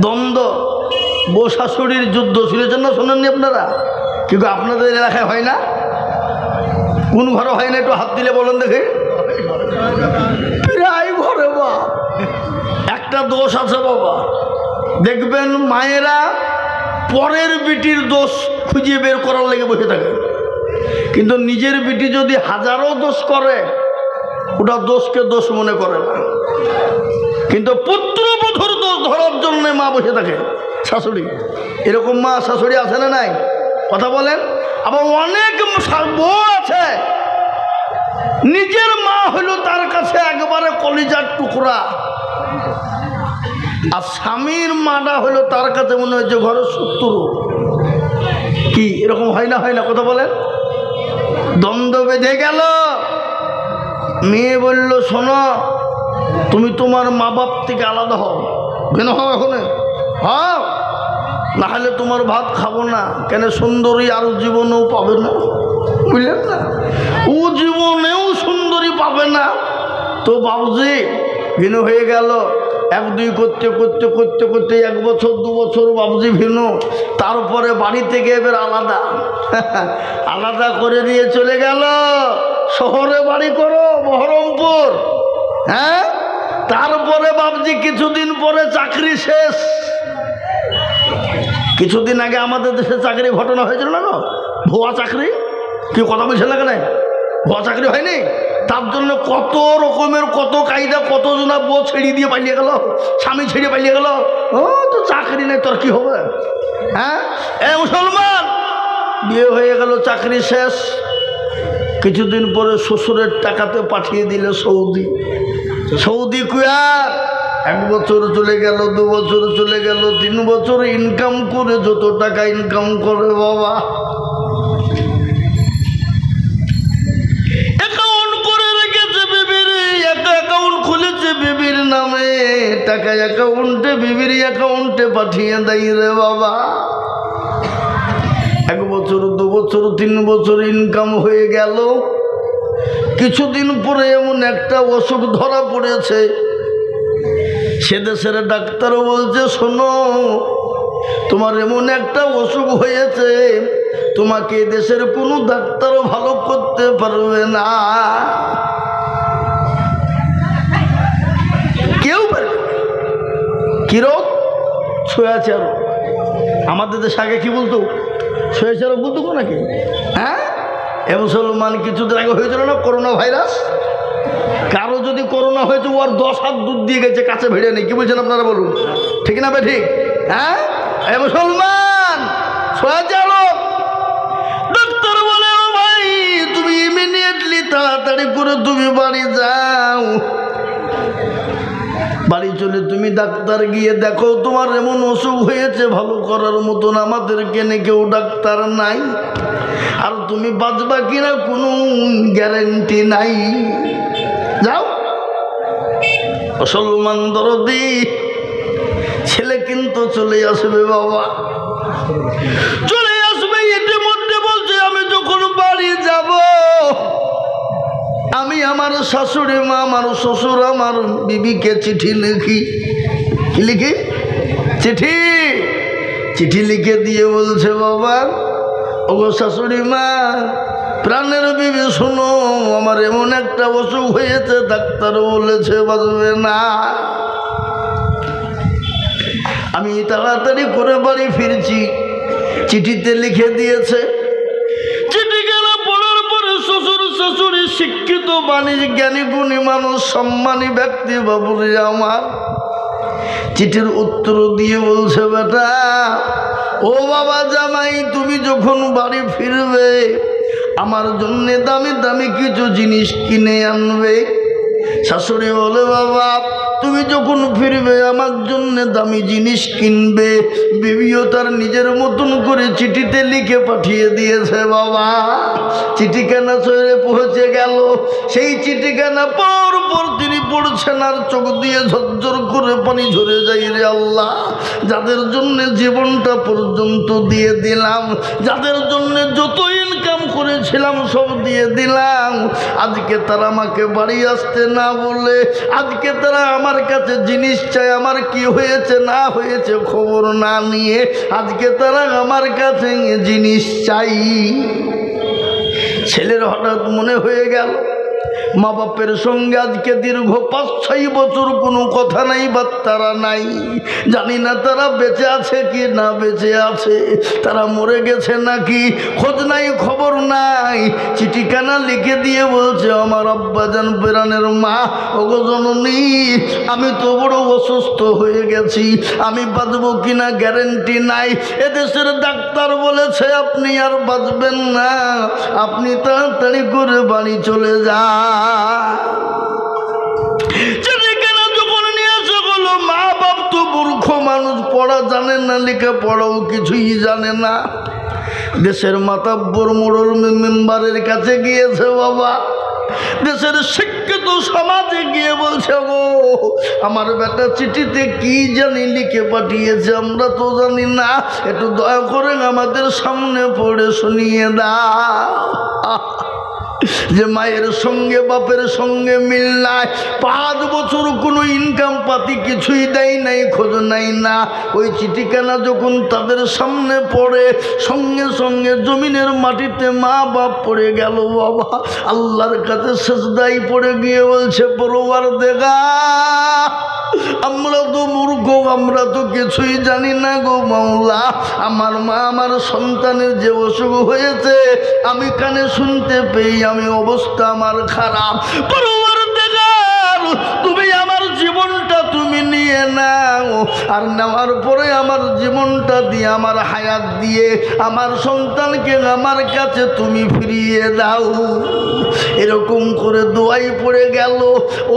দ্বন্দ্ব, বউ শাশুড়ির যুদ্ধ শুনেছেন না শোনেননি আপনারা? কিন্তু আপনাদের এলাকায় হয় না? কোন ঘরে হয় না? একটু হাত দিলে বলেন দেখে। প্রায় ঘরে বা একটা দোষ আছে বাবা। দেখবেন মায়েরা পরের বিটির দোষ খুঁজে বের করার লেগে বসে থাকে, কিন্তু নিজের বিটি যদি হাজারো দোষ করে ওটা দোষকে দোষ মনে করে না। কিন্তু পুত্রবধূর দোষ ধরার জন্য মা বসে থাকে, শাশুড়ি। এরকম মা শাশুড়ি আছে না নাই? কথা বলেন। আবার অনেক বউ আছে নিজের মা হইল তার কাছে একবারে কলিজার টুকরা, আর স্বামীর মাটা হইল তার কাছে মনে হচ্ছে ঘরের শত্রু। কি এরকম হয় না? হয় না? কথা বলেন। দ্বন্দ্ব বেঁধে গেল। মেয়ে বলল, শোনো, তুমি তোমার মা বাপ থেকে আলাদা হও। কেন হও? এখন হ্যাঁ, না হলে তোমার ভাত খাবো না। কেন? সুন্দরী আর জীবনেও পাবে না, বুঝলেন না? ও জীবনেও সুন্দরী পাবে না। তো বাবুজি ভিন্ন হয়ে গেল। এক দুই করতে করতে করতে করতে 1 বছর 2 বছর বাবুজি ভিন্ন। তারপরে বাড়ি থেকে এবার আলাদা আলাদা করে দিয়ে চলে গেল শহরে বাড়ি করো, বহরমপুর। হ্যাঁ, তারপরে বাবুজি কিছুদিন পরে চাকরি শেষ। কিছুদিন আগে আমাদের দেশে চাকরি ঘটনা হয়েছিল না, ভুয়া চাকরি। কি কথা বলছে না? কেন ভুয়া চাকরি হয়নি? তার জন্য কত রকমের কত কায়দা, কত জনা বউ ছেড়ে দিয়ে পালিয়ে গেল, স্বামী ছেড়ে পালিয়ে গেল। ও তো চাকরি নেই, তোর কি হবে? হ্যাঁ, এ মুসলমান, বিয়ে হয়ে গেল, চাকরি শেষ। কিছুদিন পরে শ্বশুরের টাকাতে পাঠিয়ে দিলে সৌদি। সৌদি কুয়ার 1 বছর চলে গেল, 2 বছর চলে গেল, 3 বছর ইনকাম করে যত টাকা ইনকাম করে বাবা, অ্যাকাউন্ট করে রেখেছে বিবির, একটা অ্যাকাউন্ট খুলেছে বিবির নামে, টাকা অ্যাকাউন্টে বিবির অ্যাকাউন্টে পাঠিয়ে দেয় রে বাবা। 1 বছর 2 বছর 3 বছর ইনকাম হয়ে গেল। কিছুদিন পরে এমন একটা অসুখ ধরা পড়েছে, সে দেশের ডাক্তারও বলছে, শোনো, তোমার এমন একটা অসুখ হয়েছে, তোমাকে দেশের কোনো ডাক্তারও ভালো করতে পারবে না। কেউ পারবে না। কি রোগ? ছুঁয়াচা রোগ। আমাদের দেশে আগে কি বলতো? ছুঁয়াচা রোগ বলতো নাকি? হ্যাঁ, এ মুসলমান কিছুদিন আগে হয়েছিল না করোনা ভাইরাস। কারো যদি করোনা হয়েছে, ওর 10 হাত দুধ দিয়ে গেছে, কাছে ভিড়ে নেই। কি বলছেন আপনারা বলুন? ঠিক না? ঠিক। হ্যাঁ, এ মুসলমান, ছুঁয়াচা রোগ। ডাক্তার বলে, ও ভাই, তুমি ইমিডিয়েটলি তাড়াতাড়ি করে তুমি বাড়ি যাও। বাড়ি চলে তুমি ডাক্তার গিয়ে দেখো, তোমার এমন অসুখ হয়েছে, ভালো করার মতন আমাদের কেনে কেউ ডাক্তার নাই, আর তুমি বাঁচবা কিনা কোনো গ্যারেন্টি নাই। যাও। মুসলমান দরদি ছেলে কিন্তু চলে আসবে বাবা, চলে আসবে। এর মধ্যে বলছে, আমি যখন বাড়ি যাব, আমি আমার শাশুড়ি মা, আমার শ্বশুর, আমার বিবিকে চিঠি লিখি। কি লিখি? চিঠি। চিঠি লিখে দিয়ে বলছে, বাবা, ওগো শাশুড়ি মা, প্রাণের বিবি, শোনো, আমার এমন একটা অসুখ হয়েছে, ডাক্তার বলেছে বাঁচবে না। আমি তাড়াতাড়ি করে বাড়ি ফিরছি। চিঠিতে লিখে দিয়েছে। চিঠি গেল পড়ার পরে শ্বশুর শাশুড়ি শিক্ষিত বাণী জ্ঞানী গুণী মানুষ, সম্মানী ব্যক্তি বাবুরে আমার চিঠির উত্তর দিয়ে বলছে, বেটা, ও বাবা জামাই, তুমি যখন বাড়ি ফিরবে আমার জন্য দামি দামি কিছু জিনিস কিনে আনবে। শাশুড়ি বলে, বাবা, তুমি যখন ফিরবে আমার জন্য দামি জিনিস কিনবে। বিবিও তার নিজের মতন করে চিঠিতে লিখে পাঠিয়ে দিয়েছে বাবা। চিঠিখানা শহরে পৌঁছে গেল। সেই চিঠিখানা পর পর তিনি পড়ছেন, আর চোখ দিয়ে ঝরঝর করে পানি ঝরে যায়। রে আল্লাহ, যাদের জন্য জীবনটা পর্যন্ত দিয়ে দিলাম, যাদের জন্য যত ইনকাম করেছিলাম সব দিয়ে দিলাম, আজকে তারা আমাকে বাড়ি আসতে না বলে, আজকে তারা আমার কাছে জিনিস চায়, আমার কি হয়েছে না হয়েছে খবর না নিয়ে আজকে তারা আমার কাছে জিনিস চাই। ছেলের হঠাৎ মনে হয়ে গেল মা বাপের সঙ্গে আজকে দীর্ঘ 5-6 বছর কোনো কথা নাই, বার্তারা নাই, জানি না তারা বেঁচে আছে কি না বেঁচে আছে, তারা মরে গেছে নাকি খোঁজ নাই খবর নাই। চিঠিখানা লিখে দিয়ে বলছে, আমার আব্বাজান প্রাণের মা, ওগো জননী, আমি তো বড় অসুস্থ হয়ে গেছি, আমি বাঁচবো কিনা গ্যারেন্টি নাই, এদেশের ডাক্তার বলেছে আপনি আর বাঁচবেন না, আপনি তাড়াতাড়ি করে বাড়ি চলে যান। যখন নিয়ে আসা হলো, মা বাপ তো মূর্খ মানুষ, পড়া জানে না, লেখা পড়াও কিছুই জানে না। দেশের মাতাব্বর মোড়ল মেম্বারের কাছে গিয়েছে বাবা, দেশের শিক্ষিত সমাজে গিয়ে বলছে, গো আমার বেটা চিঠিতে কি জানি লিখে পাঠিয়েছে, আমরা তো জানি না, একটু দয়া করে আমাদের সামনে পড়ে শুনিয়ে দাও। যে মায়ের সঙ্গে বাপের সঙ্গে মিল নাই, 5 বছর কোনো ইনকাম পাতি কিছুই দেয় নাই, খোঁজ নাই না। ওই চিঠিখানা যখন তাদের সামনে পড়ে, সঙ্গে সঙ্গে জমিনের মাটিতে মা বাপ পড়ে গেল বাবা, আল্লাহর কাছে সেজদায় পড়ে গিয়ে বলছে, পরওয়ারদিগার, আমরা তো মূর্খ, আমরা তো কিছুই জানি না গো মাওলা, আমার মা আমার সন্তানের যে অসুখ হয়েছে আমি কানে শুনতে পেয়ে আমি অবস্থা আমার খারাপ, পরওয়ারদিগার তুমি আমার জীবনটা তুমি নিয়ে নাও, আর নেওয়ার পরে আমার জীবনটা দিয়ে আমার হায়াত দিয়ে আমার সন্তানকে আমার কাছে তুমি ফিরিয়ে দাও। এরকম করে দোয়াই পড়ে গেল।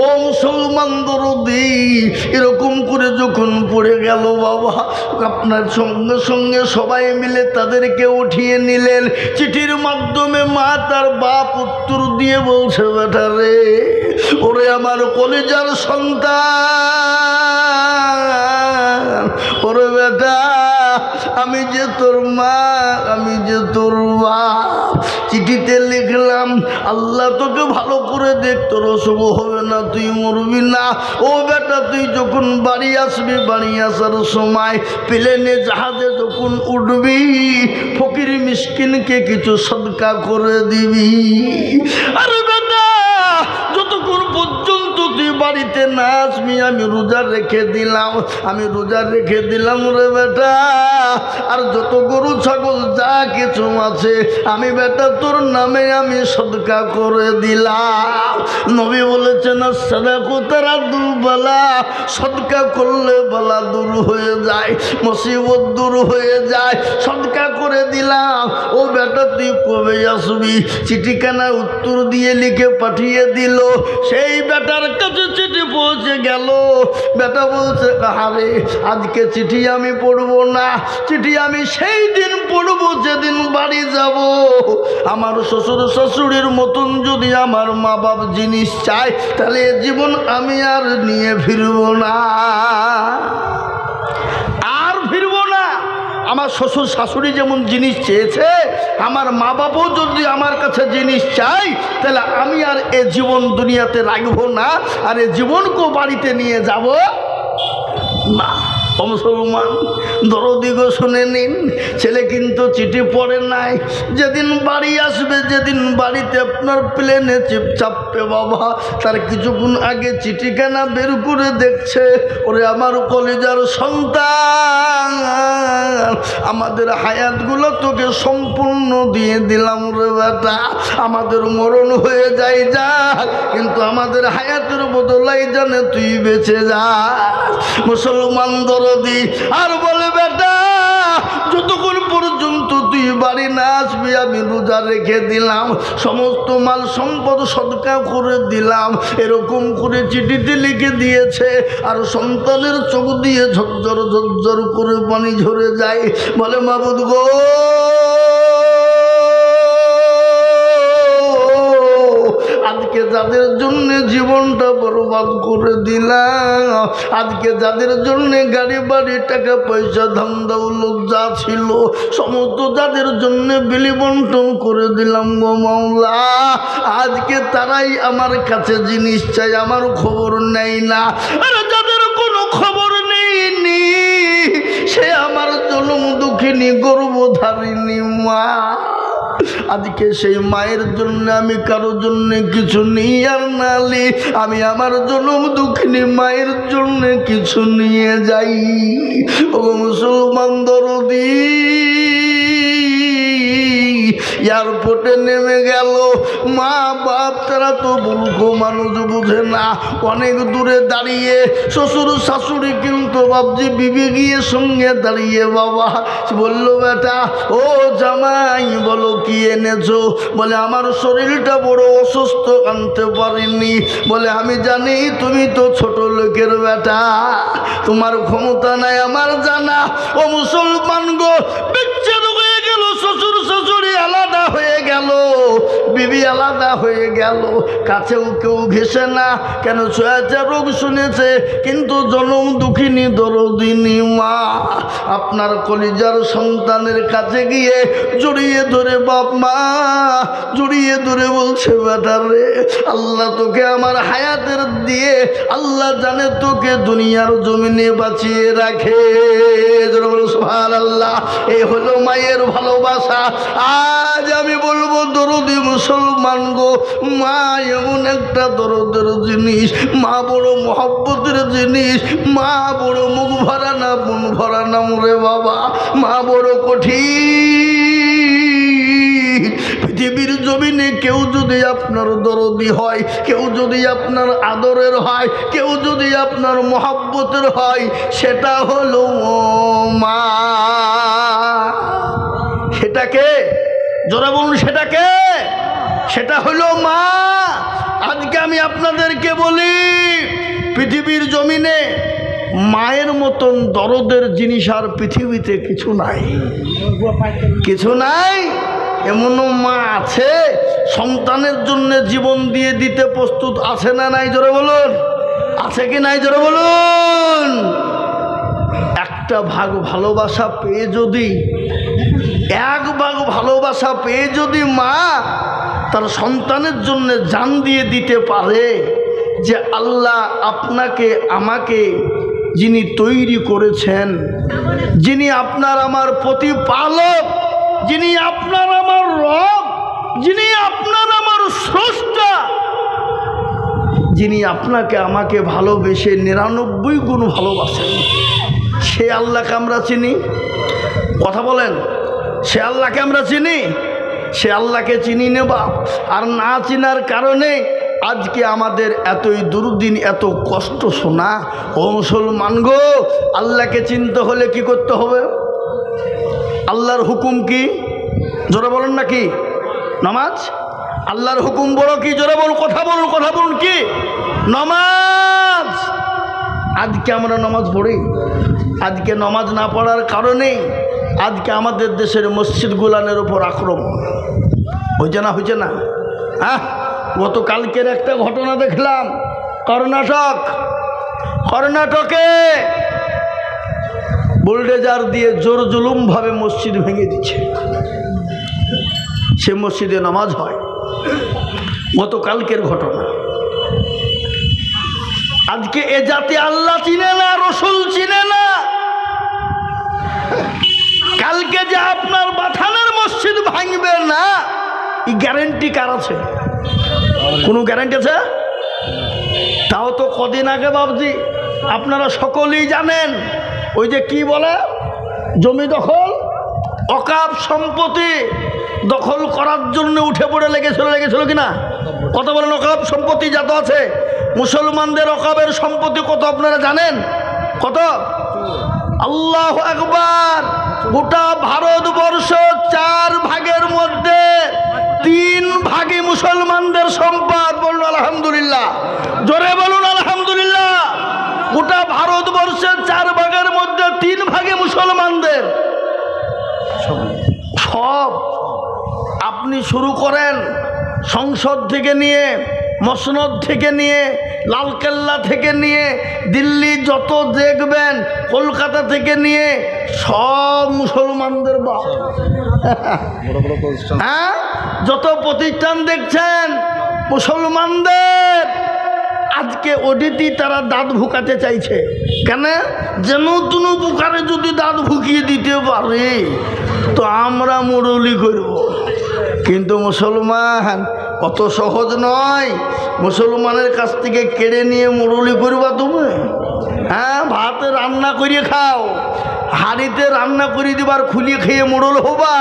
ও মুসলমান দরদি, এরকম করে যখন পড়ে গেল বাবা, আপনার সঙ্গে সঙ্গে সবাই মিলে তাদেরকে উঠিয়ে নিলেন। চিঠির মাধ্যমে মা তার বাপ উত্তর দিয়ে বলছে, বেটা রে, ওরে আমার কলিজার সন্তান, ওরে বেটা, আমি যে তোর মা, আমি যে তোর বাপ, চিঠিতে লিখলাম আল্লাহ তোকে ভালো করে দেখ, তোর অসুখ হবে না, তুই মরবি না। ও বেটা, তুই যখন বাড়ি আসবি, বাড়ি আসার সময় প্লেনে জাহাজে যখন উঠবি, ফকির মিসকিনকে কিছু সদকা করে দিবি। আরে বেটা, যতক্ষণ পর্যন্ত তুই বাড়িতে না আসবি আমি রোজা রেখে দিলাম, আমি রোজা রেখে দিলাম রে বেটা। আর যত গরু ছাগল যা কিছু আছে আমি বেটা তোর নামে আমি সদকা করে দিলাম। নবী বলেছেন, সাদাকু তারাদুল বালা, সদকা করলে বালা দূর হয়ে যায়, মুসিবত দূর হয়ে যায়, সদকা করে দিলাম। ও বেটা, তুই কবে আসবি? চিঠিখানা উত্তর দিয়ে লিখে পাঠিয়ে দিল। সেই বেটার কাছে চিঠি পৌঁছে গেল। বেটা বলছে, আরে আজকে চিঠি আমি পড়বো না, চিঠি আমি সেই দিন পড়বো যেদিন বাড়ি যাব। আমার শ্বশুর শাশুড়ির মতন যদি আমার মা বাপ জিনিস চায়, তাহলে জীবন আমি আর নিয়ে ফিরবো না, আর ফিরবো না। আমার শ্বশুর শাশুড়ি যেমন জিনিস চেয়েছে, আমার মা বাপও যদি আমার কাছে জিনিস চাই, তাহলে আমি আর এ জীবন দুনিয়াতে রাখবো না, আর এ জীবনকেও বাড়িতে নিয়ে যাব না। মুসলমান দরদিগো শুনে নিন, ছেলে কিন্তু চিঠি পড়ে নাই। যেদিন বাড়ি আসবে, যেদিন বাড়িতে আপনার প্লেনে চাপবে বাবা, তার কিছুক্ষণ আগে চিঠিখানা বের করে দেখছে, ওরে আমার কলিজার সন্তান, আমাদের হায়াতগুলো তোকে সম্পূর্ণ দিয়ে দিলাম রে বেটা। আমাদের মরণ হয়ে যায় যা, কিন্তু আমাদের হায়াতের বদলাই জানে তুই বেঁচে যা। মুসলমান দরদি আর বলে, বেটা যতক্ষণ পর্যন্ত তুই বাড়ি না আসবি আমি রোজা রেখে দিলাম, সমস্ত মাল সম্পদ সদকা করে দিলাম। এরকম করে চিঠিতে লিখে দিয়েছে। আর সন্তানের চোখ দিয়ে ঝরঝর ঝরঝর করে পানি ঝরে যায়। বলে, মাবুদ গো, আজকে যাদের জন্য জীবনটা বরবাদ করে দিলাম, আজকে যাদের জন্য গাড়ি বাড়ি টাকা পয়সা ধান দৌলত যা ছিল সমস্ত যাদের জন্য বিলি বন্টন করে দিলাম গো মাওলা, আজকে তারাই আমার কাছে জিনিস চাই, আমার খবর নেই না। আরে যাদের কোনো খবর নেই সে আমার জনম দুঃখিনী গর্ভধারিণী মা, আজকে সেই মায়ের জন্য আমি কারোর জন্য কিছু নিই আর নালি, আমি আমার জনম দুঃখিনী মায়ের জন্য কিছু নিয়ে যাই। ও মুসলমান দরদি, এয়ারপোর্টে নেমে গেল, মা বাপ তারা তো মূর্খ মানুষ, বুঝে না, অনেক দূরে দাঁড়িয়ে শ্বশুর শাশুড়ি কিন্তু বাবজি বিবি গিয়ে সঙ্গে দাঁড়িয়ে বাবা বলল, বেটা ও জামাই বলো কি এনেছো? বলে আমার শরীরটা বড় অসুস্থ, আনতে পারিনি। বলে আমি জানি তুমি তো ছোট লোকের বেটা, তোমার ক্ষমতা নাই আমার জানা। ও মুসলমান গো, বিচ্ছেদ হয়ে গেল, শ্বশুর শাশুড়ি আলাদা হয়ে গেল, বিবি আলাদা হয়ে গেল, কাছেও কেউ ঘেসে না, কেন ছয়াচা রোগ শুনেছে, কিন্তু জনম দুঃখিনী দরদিনী মা আপনার কলিজার সন্তানের কাছে গিয়ে জড়িয়ে ধরে বাপ মা জড়িয়ে ধরে বলছে, বেটা রে আল্লাহ তোকে আমার হায়াতের দিয়ে আল্লাহ জানে তোকে দুনিয়ার জমিনে বাঁচিয়ে রাখে। সুবহানাল্লাহ, এই হলো মায়ের ভালোবাসা। আজ আমি বলবো দরদি মুসলমান গো, মা এমন একটা দরদের জিনিস, মা বড় মহব্বতের জিনিস, মা বড় মুখ ভরা না মন ভরা না রে বাবা, মা বড় কঠিন। পৃথিবীর জমিনে কেউ যদি আপনার দরদি হয়, কেউ যদি আপনার আদরের হয়, কেউ যদি আপনার মহব্বতের হয়, সেটা হলো মা। সেটাকে জোরে বলুন, সেটাকে, সেটা হলো মা। আজকে আমি আপনাদেরকে বলি, পৃথিবীর জমিনে মায়ের মতন দরদের জিনিস আর পৃথিবীতে কিছু নাই, কিছু নাই। এমনও মা আছে সন্তানের জন্য জীবন দিয়ে দিতে প্রস্তুত, আছে না নাই? জোরে বলুন, আছে কি নাই? জোরে বলুন। একটা ভাগ ভালোবাসা পেয়ে যদি, এক ভাগ ভালোবাসা পেয়ে যদি মা তার সন্তানের জন্য জান দিয়ে দিতে পারে, যে আল্লাহ আপনাকে আমাকে যিনি তৈরি করেছেন, যিনি আপনার আমার প্রতিপালক, যিনি আপনার আমার রব, যিনি আপনার আমার স্রষ্টা, যিনি আপনাকে আমাকে ভালোবেসে 99 গুণ ভালোবাসেন, সে আল্লাহকে আমরা চিনি? কথা বলেন, সে আল্লাহকে আমরা চিনি? সে আল্লাহকে চিনি নেবা, আর না চিনার কারণে আজকে আমাদের এতই দুর্দিন, এত কষ্ট শোনা। ও মুসলমান গো, আল্লাহকে চিনতে হলে কি করতে হবে? আল্লাহর হুকুম কি? জোরে বলুন নাকি? নামাজ। আল্লাহর হুকুম বড় কি? জোরে বলুন, কথা বলুন, কথা বলুন, কি? নামাজ। আজকে আমরা নামাজ পড়ি, আজকে নামাজ না পড়ার কারণে আজকে আমাদের দেশের মসজিদ গুলানের উপর আক্রমণ হয়েছে না? হয়েছে না? হ্যাঁ, গতকালকের একটা ঘটনা দেখলাম, কর্ণাটকে বুলডোজার দিয়ে জোর জুলুমভাবে মসজিদ ভেঙে দিচ্ছে, সে মসজিদে নামাজ হয়। গতকালকের ঘটনা। আজকে এ জাতি আল্লাহ চিনে না, রসুল চিনে না। কালকে যে আপনার বাথানের মসজিদ ভাঙবে না, এই গ্যারেন্টি কার আছে? কোনো গ্যারেন্টি আছে? তাও তো কদিন আগে বাবজি আপনারা সকলেই জানেন, ওই যে কি বলে, জমি দখল, অকাপ সম্পত্তি দখল করার জন্য উঠে পড়ে লেগেছিল কিনা? কত বলেন? অকাপ সম্পত্তি যত আছে মুসলমানদের, অকাবের সম্পত্তি কত আপনারা জানেন? কত? আল্লাহু আকবার। গোটা ভারতবর্ষ 4 ভাগের মধ্যে 3 ভাগে মুসলমানদের সম্পদ। বলুন আলহামদুলিল্লাহ, জোরে বলুন আলহামদুলিল্লাহ। গোটা ভারতবর্ষের 4 ভাগের মধ্যে 3 ভাগে মুসলমানদের। সব আপনি শুরু করেন সংসদ থেকে নিয়ে মসনদ থেকে নিয়ে, লালকেল্লা থেকে নিয়ে, দিল্লি যত দেখবেন, কলকাতা থেকে নিয়ে সব মুসলমানদের বাপ। হ্যাঁ, যত প্রতিষ্ঠান দেখছেন মুসলমানদের। আজকে ওডিটি তারা দাঁত ভুকাতে চাইছে। কেন? যেন তুনু বুকারে যদি দাঁত ভুকিয়ে দিতে পারে তো আমরা মুরলি করব। কিন্তু মুসলমান অত সহজ নয়। মুসলমানের কাছ থেকে কেড়ে নিয়ে মুরলি করবা তুমি? হ্যাঁ, ভাতে রান্না করিয়ে খাও, হাঁড়িতে রান্না করে দিবার খুলিয়ে খেয়ে মোড়ল হবা?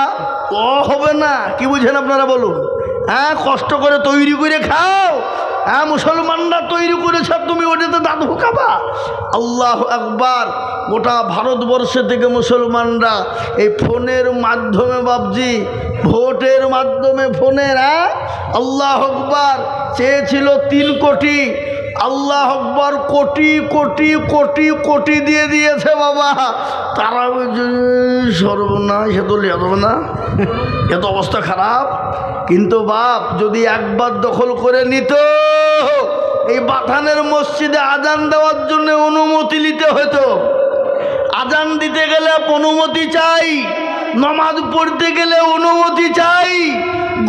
ও হবে না। কি বুঝেন আপনারা বলুন? হ্যাঁ, কষ্ট করে তৈরি করে খাও। হ্যাঁ, মুসলমানরা তৈরি করেছে, তুমি ওটাতে দাঁত ভুকাবা? আল্লাহু আকবার। গোটা ভারতবর্ষে থেকে মুসলমানরা এই ফোনের মাধ্যমে, বাবজি ভোটের মাধ্যমে ফোনের, হ্যাঁ আল্লাহু আকবার, চেয়েছিল 3 কোটি। আল্লাহু আকবার, কোটি কোটি কোটি কোটি দিয়ে দিয়েছে বাবা। তারা সর্বনাশ, এত লিয়া যাবে না, এত অবস্থা খারাপ। কিন্তু বাপ যদি একবার দখল করে নিত, এই বাথানের মসজিদে আজান দেওয়ার জন্য অনুমতি নিতে হতো। আজান দিতে গেলে অনুমতি চাই, নামাজ পড়তে গেলে অনুমতি চাই।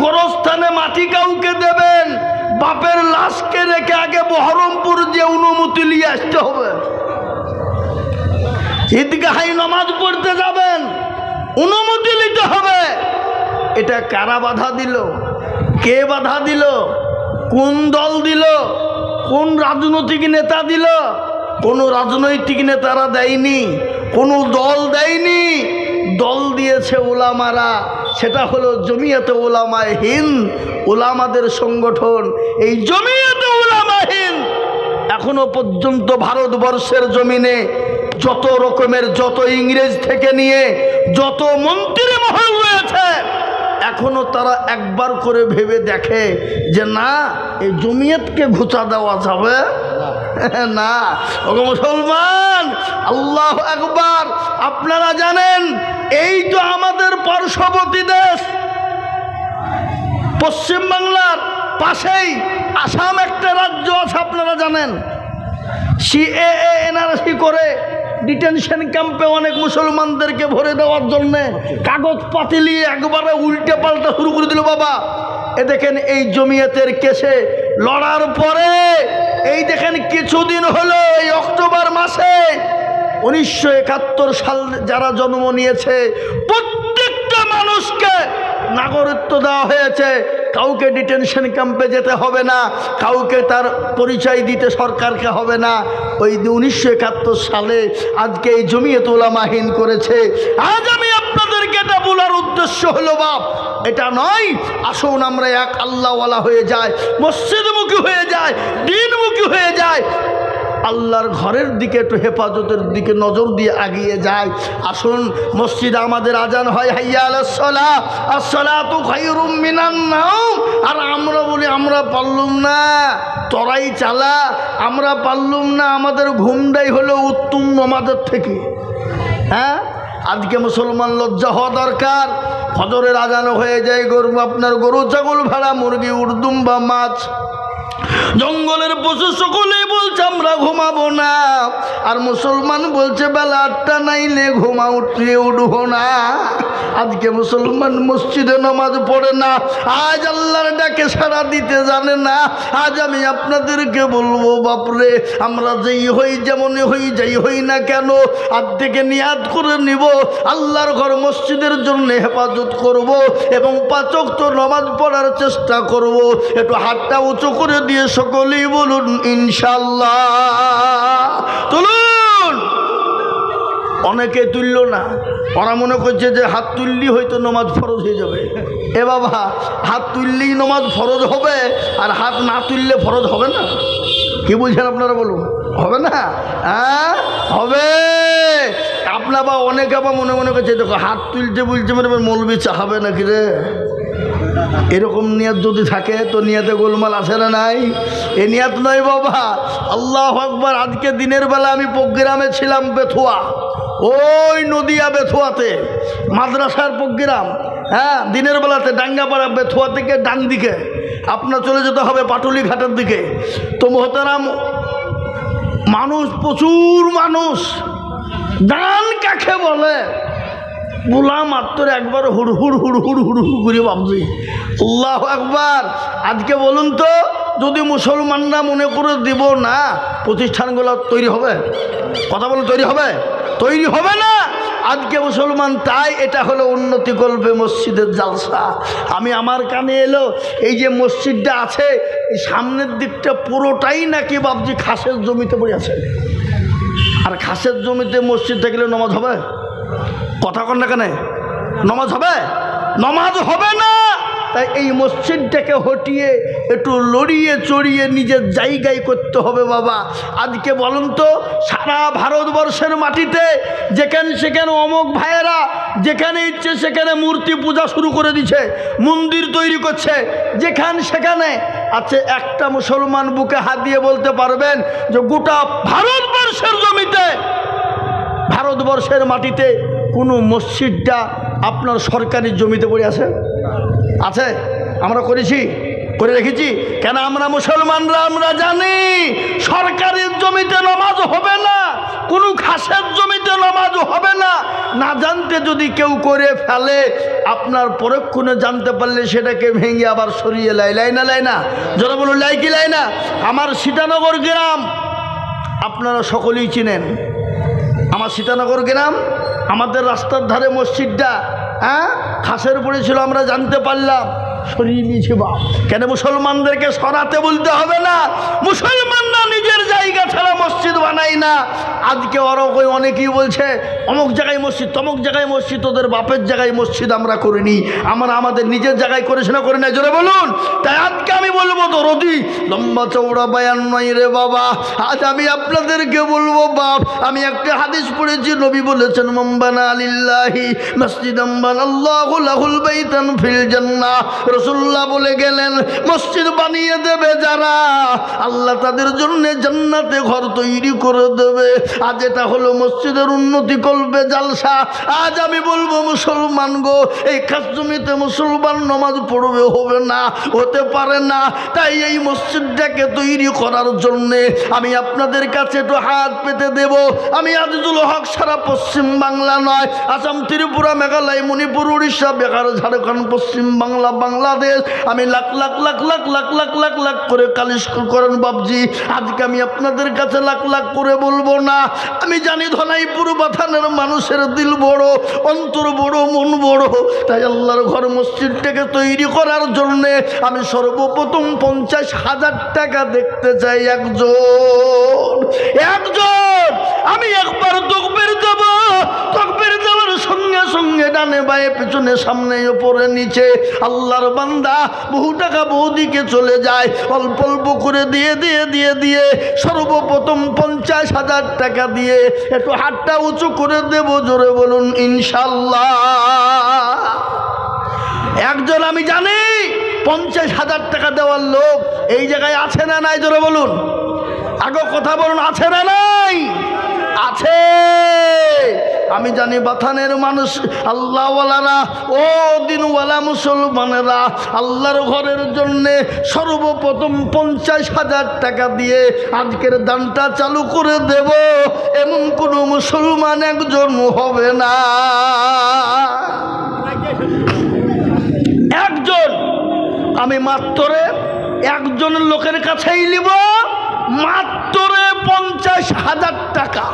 গোরস্থানে মাটি কাউকে দেবেন, বাপের লাশকে রেখে আগে বহরমপুর যে অনুমতি নিয়ে আসতে হবে। ঈদগাহে নামাজ পড়তে যাবেন, অনুমতি নিতে হবে। এটা কারা বাধা দিল? কে বাধা দিল? কোন দল দিল? কোন রাজনৈতিক নেতা দিল? কোনো রাজনৈতিক নেতারা দেয়নি, কোনো দল দেয়নি। দল দিয়েছে ওলামারা। সেটা হলো জমিয়তে উলামায়ে হিন্দ, ওলামাদের সংগঠন। এই জমিয়তে উলামায়ে হিন্দ এখনো পর্যন্ত ভারতবর্ষের জমিনে যত রকমের, যত ইংরেজ থেকে নিয়ে যত মন্ত্রী মহল রয়েছে, এখনো তারা একবার করে ভেবে দেখে যে না, এই জমিয়তকে ঘুচা দেওয়া যাবে না। ওগো মুসলমান, আল্লাহু আকবার। আপনারা জানেন এই তো আমাদের পার্শ্ববর্তী দেশ, পশ্চিমবাংলার পাশেই আসাম একটা রাজ্য আছে, আপনারা জানেন। সিএএ এনআরসি করে ডিটেনশন ক্যাম্পে অনেক মুসলমানদেরকে ভরে দেওয়ার জন্যে কাগজ পাতিলিয়ে একবারে উল্টে পাল্টা শুরু করে দিল বাবা। এ দেখেন, এই জমিয়তের কেসে লড়ার পরে এই দেখেন কিছুদিন হলো, এই অক্টোবর মাসে 1971 সাল যারা জন্ম নিয়েছে প্রত্যেকটা মানুষকে নাগরিকত্ব দেওয়া হয়েছে। কাউকে ডিটেনশন ক্যাম্পে যেতে হবে না, কাউকে তার পরিচয় দিতে সরকারকে হবে না। ওই 1971 সালে আজকে এই জমিয়ত উলামায়ে হিন্দ করেছে। আজ আমি আপনাদেরকে এটা বলার উদ্দেশ্য হলো বাপ, এটা নয় আসুন আমরা এক আল্লাহওয়ালা হয়ে যাই, মসজিদমুখী হয়ে যায়, দিনমুখী হয়ে যায়, আল্লাহর ঘরের দিকে একটু হেফাজতের দিকে নজর দিয়ে এগিয়ে যায়। আসুন মসজিদে আমাদের আজান হয় হাইয়া আলাস সালাহ, আস-সালাতু খায়রুম মিনান নাওম, আর আমরা বলি আমরা পারলুম না, তরাই চালা, আমরা পারলুম না, আমাদের ঘুমটাই হলো উত্তম নামাজের থেকে। হ্যাঁ, আজকে মুসলমান লজ্জা হওয়া দরকার। ফজরের আজানও হয়ে যায়, আপনার গরু ছাগল ভেড়া মুরগি উর্দুম বা মাছ, জঙ্গলের পশু সকলেই বলছে আমরা ঘুমাবো না, আর মুসলমান বলছে বেলা 8টা নাইলে ঘুমা উঠিয়ে উঠবো না। আজকে মুসলমান মসজিদে নামাজ পড়ে না, আজ আল্লাহর ডাকে সাড়া দিতে জানে না। আজ আমি আপনাদেরকে বলবো বাপরে, আমরা যেই হই, যেমনই হই, যাই হই না কেন, আজ থেকে নিয়াত করে নিব আল্লাহর ঘর মসজিদের জন্য হেফাজত করব এবং 5 ওয়াক্ত নামাজ পড়ার চেষ্টা করব। একটু হাতটা উঁচু করে দিয়ে সকলেই বলুন ইনশাআল্লাহ। তুলুন। অনেকে তুলল না, ওরা মনে করছে যে হাত তুললি হয়তো নামাজ ফরজ হয়ে যাবে। এ বাবা, হাত তুললেই নামাজ ফরজ হবে, আর হাত না তুললে ফরজ হবে না? কি বলছেন আপনারা বলুন? হবে না? হ্যাঁ হবে। আপনার বা অনেকে আবার মনে মনে করছে দেখো হাত তুলতে বলছে মানে মৌলবি চাহাবে নাকি রে, এরকম নিয়াত যদি থাকে তো নিয়াতে গোলমাল আসে না? নাই, এ নিয়াত নয় বাবা। আল্লাহু আকবার। আজকে দিনের বেলা আমি প্রোগ্রামে ছিলাম বেথুয়া, ওই নদিয়া বেথুয়াতে মাদ্রাসার প্রোগ্রাম। হ্যাঁ, দিনের বেলাতে ডাঙ্গাপাড়া বেথুয়া থেকে ডান দিকে আপনার চলে যেতে হবে পাটুলি ঘাটের দিকে। তো মোহতারাম, মানুষ, প্রচুর মানুষ। দান কাকে বলে? বলা মাত্র একবার হুড় হুড় হুড় হুড় হুড় হুড় করে ভাবছি আল্লাহু আকবার। আজকে বলুন তো, যদি মুসলমানরা মনে করে দিব না, প্রতিষ্ঠানগুলো তৈরি হবে? কথা বলে তৈরি হবে? তৈরি হবে না। আজকে মুসলমান, তাই এটা হলো উন্নতি করবে মসজিদের জালসা। আমি আমার কানে এলো, এই যে মসজিদটা আছে, এই সামনের দিকটা পুরোটাই নাকি বাবজি খাসের জমিতে পড়ে আছে। আর খাসের জমিতে মসজিদ থাকলে নামাজ হবে? কথা কন না কেন? নামাজ হবে? নামাজ হবে না। তাই এই মসজিদটাকে হটিয়ে একটু লড়িয়ে চড়িয়ে নিজের জায়গায় করতে হবে বাবা। আজকে বলুন তো, সারা ভারতবর্ষের মাটিতে যেখানে সেখানে অমুক ভাইয়েরা যেখানে ইচ্ছে সেখানে মূর্তি পূজা শুরু করে দিচ্ছে, মন্দির তৈরি করছে যেখানে সেখানে। আছে একটা মুসলমান বুকে হাত দিয়ে বলতে পারবেন যে গোটা ভারতবর্ষের জমিতে, ভারতবর্ষের মাটিতে কোনো মসজিদটা আপনার সরকারি জমিতে পড়ে আছে? আছে? আমরা করেছি, করে রেখেছি কেন? আমরা মুসলমানরা আমরা জানি সরকারি জমিতে নামাজ হবে না, কোনো খাসের জমিতে নামাজ হবে না। না জানতে যদি কেউ করে ফেলে, আপনার পরক্ষণে জানতে পারলে সেটাকে ভেঙে আবার সরিয়ে লাই। লাই না? লাই না? যারা বলুন লাই কি লাই না? আমার সীতানগর গ্রাম আপনারা সকলেই চিনেন। আমার সীতানগর গ্রাম, আমাদের রাস্তার ধারে মসজিদটা খাসের পড়েছিল, আমরা জানতে পারলাম, সরিয়ে নিয়েছি। বা কেন? মুসলমানদেরকে সরাতে বলতে হবে না। মুসলমানরা নিজের জায়গা ছাড়া মসজিদ বানাই না। আজকে অনেকেই বলছে অমুক জায়গায় মসজিদ, তমুক জায়গায় মসজিদ, তোদের বাপের জায়গায় মসজিদ আমরা করিনি, আমরা আমাদের নিজের জায়গায় করেছি না? করে না? জোরে বলুন। তাই আজকে আমি বলবো তো রদি লম্বা চৌড়া বায়ান নয় রে বাবা। আজ আমি আপনাদেরকে বলবো বাপ, আমি একটা হাদিস পড়েছি, নবী বলেছেন মাম্বানা লিল্লাহি মসজিদাম বানাল্লাহু লাহুল বাইতান ফিল জান্নাহ। রাসূলুল্লাহ বলে গেলেন, মসজিদ বানিয়ে দেবে যারা, আল্লাহ তাদের জন্য জান্নাতে ঘর তৈরি করে দেবে। আজ এটা হলো মসজিদের উন্নতি করবে জালসা। আজ আমি বলবো মুসলমান গো, এই খাস জমিতে মুসলমান নামাজ পড়বে হবে না, হতে পারে না। তাই এই মসজিদটাকে তৈরি করার জন্যে আমি আপনাদের কাছে একটু হাত পেতে দেব। আমি আজিজুল হক সারা পশ্চিম বাংলা নয়, আসাম, ত্রিপুরা, মেঘালয়, মণিপুর, উড়িষ্যা, বিহার, ঝাড়খণ্ড, পশ্চিম বাংলা, বাংলাদেশ, আমি লাখ লাখ লাখ লাখ লাখ লাখ লাখ লাখ করে কালিশ করেন বাবজি। আজকে আমি আপনাদের কাছে লাখ লাখ করে বলবো না। আমি জানি ধনাইপুর বাথানের মানুষের দিল বড়, অন্তর বড়, মন বড়। তাই আল্লাহর ঘর মসজিদটাকে তৈরি করার জন্যে আমি সর্বপ্রথম 50,000 টাকা দেখতে চাই। একজন আমি একবার তকবীর দেব, তকবীর দেওয়ার সঙ্গে সঙ্গে ডানে বায়ে পিছনে সামনে উপরে নিচে আল্লাহর বান্দা বহু টাকা বহু দিকে চলে যায়। অল্প অল্প করে দিয়ে দিয়ে দিয়ে দিয়ে সর্বপ্রথম 50,000 টাকা দিয়ে একটু হাতটা উঁচু করে দেব। জোরে বলুন ইনশাল্লাহ। একজন আমি জানি 50,000 টাকা দেওয়ার লোক এই জায়গায় আছে না নাই? জোরে বলুন, আগে কথা বলুন, আছে না নাই? আছে। আমি জানি বাথানের মানুষ আল্লাহওয়ালারা, ও দিনওয়ালা মুসলমানেরা আল্লাহর ঘরের জন্যে সর্বপ্রথম 50,000 টাকা দিয়ে আজকের দানটা চালু করে দেব, এমন কোনো মুসলমান একজন হবে না। একজন, আমি মাত্র একজন লোকের কাছেই নিব, মাত্র 50,000 টাকা।